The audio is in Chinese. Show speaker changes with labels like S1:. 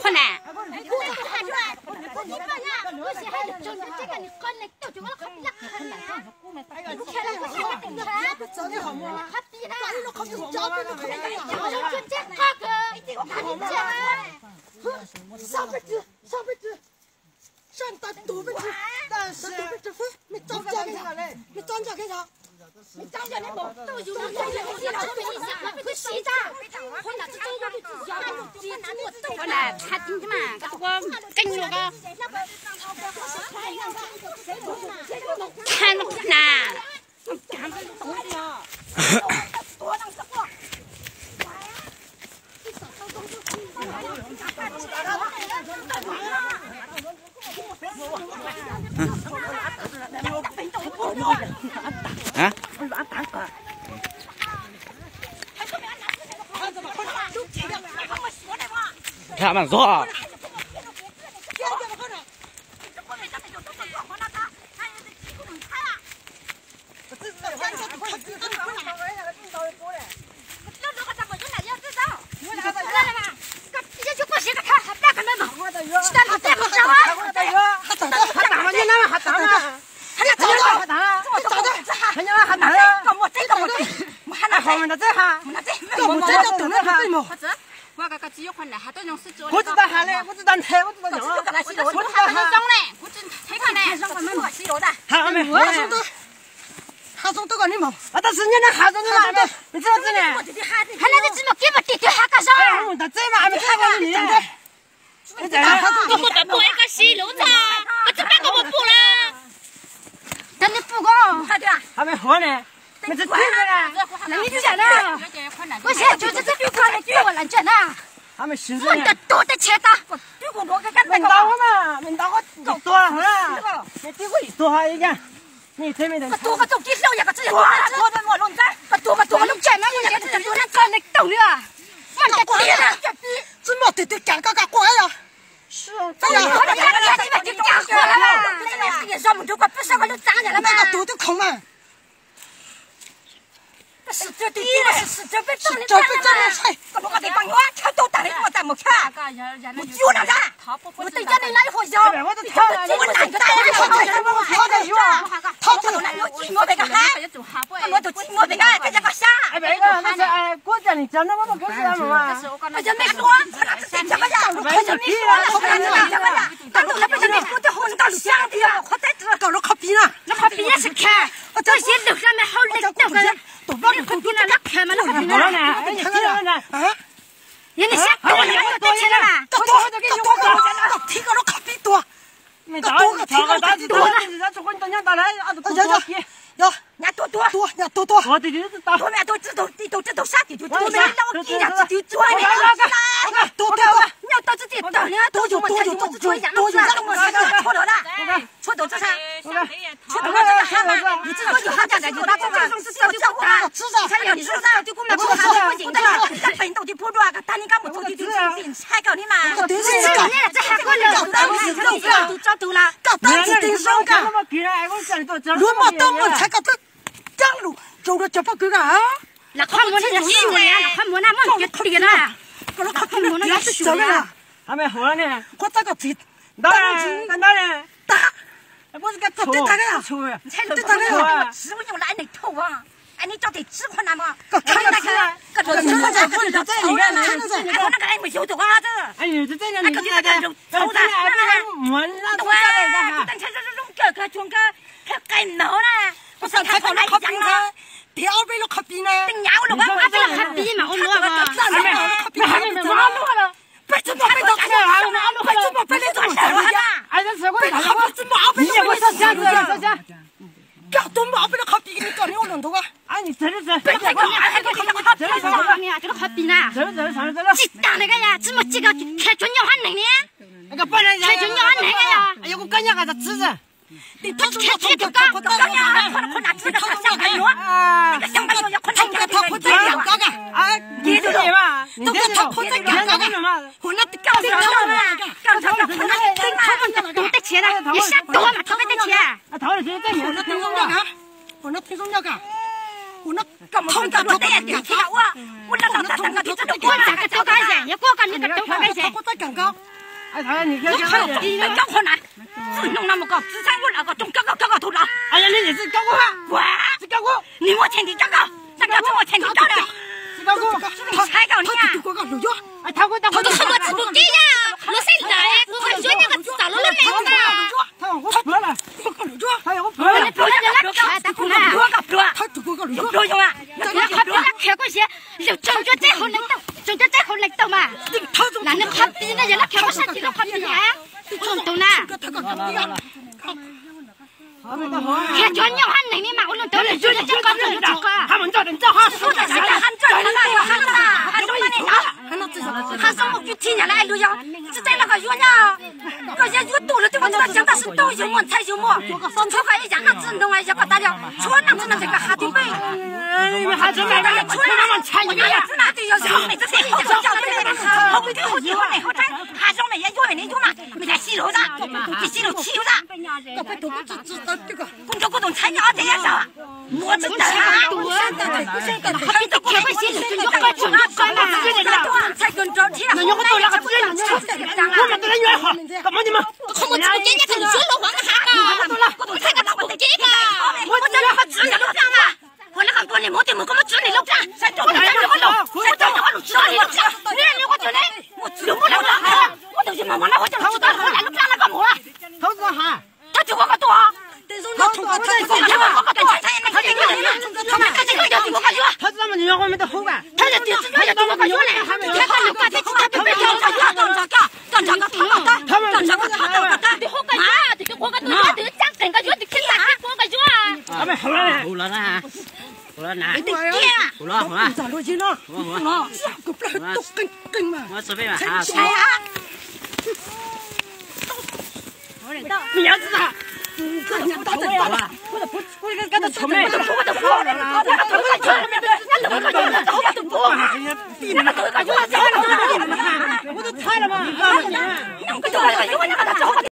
S1: 困难。
S2: 啊？他们说。
S1: 你他开个，那听说了个，我那听说了个，我那
S3: 通个不得呀，听听我那个这都过来个多干些，也过干那个多干些。
S1: 我在讲高，
S4: 哎，他你看
S3: 看你那高困难，自弄那么高，只看我那个中高头了。
S4: 哎呀，你是高过吗？
S3: 哇，
S4: 是高过，
S3: 你我天地高高，那个我天地高了，
S4: 是高过，
S3: 你才高你啊！
S1: 我个路脚，
S4: 哎，他会，
S3: 我都说我吃不给呀，我谁来？我说那个早了来嘛。
S4: 他往我跑了，
S1: 我个路脚，
S4: 他要我跑了，
S3: 你不要来看，大空啊！我个不，
S1: 他就我个路脚，
S3: 不用啊！我还不要开过些，就中着最后领导，中着最后领导嘛。那你拍比那人家开过啥地方拍比啊？中东呢？
S1: 他个来了。
S3: 看叫你喊你的嘛，我能得了，就这个这个。
S4: 他们这人这哈说的
S3: 喊这喊那喊那喊什么呢？喊什么具体呢？来录像，只在那个月呢，那些月多了，对我知道讲的是都有么才有么，出个一家那只弄一下个大了，出那只能这个哈丁贝，
S4: 还真没的，出那么惨一个呀！
S3: 那对要是每次谁好叫的那个，后面后几后那后站，还上面也有那种嘛，没得洗肉子，给洗肉汽油子，
S1: 个不都不知道这个，
S3: 工作活动参加这些啥？我知道啊，我现在还没到开会洗肉，就快去拿酸了，才跟着去。
S4: 那你我到那个资源去，我们这个越好，干嘛你们？
S3: 我这个姐姐看你说了话哈个，我都才个我这个，我这个治你路上嘛，我那个过年没得没给我治你路上，谁做的这个路，谁做的路治你路上，你我这里我治不了了，我都是慢慢的我就知道后来路上那个么了，
S4: 投资哈，
S3: 他就我个多。
S1: 他通过这个，
S4: 他这么女我们都好吧？
S3: 他这就是他要我个说嘞，他那个他别别叫他当这个他那个啊，这个我个都要得讲整个月的钱啊，我个月啊，
S4: 他们好了，
S2: 好了呢，好了呢，
S3: 对呀，
S2: 好了好了，
S1: 咋路去呢？个不来都跟嘛，
S2: 我准备吧，好，
S3: 哎呀，
S4: 你要知道。
S1: 我给他出门，
S3: 我都跑了，我都跑了，
S1: 我都拆了嘛，
S3: 我都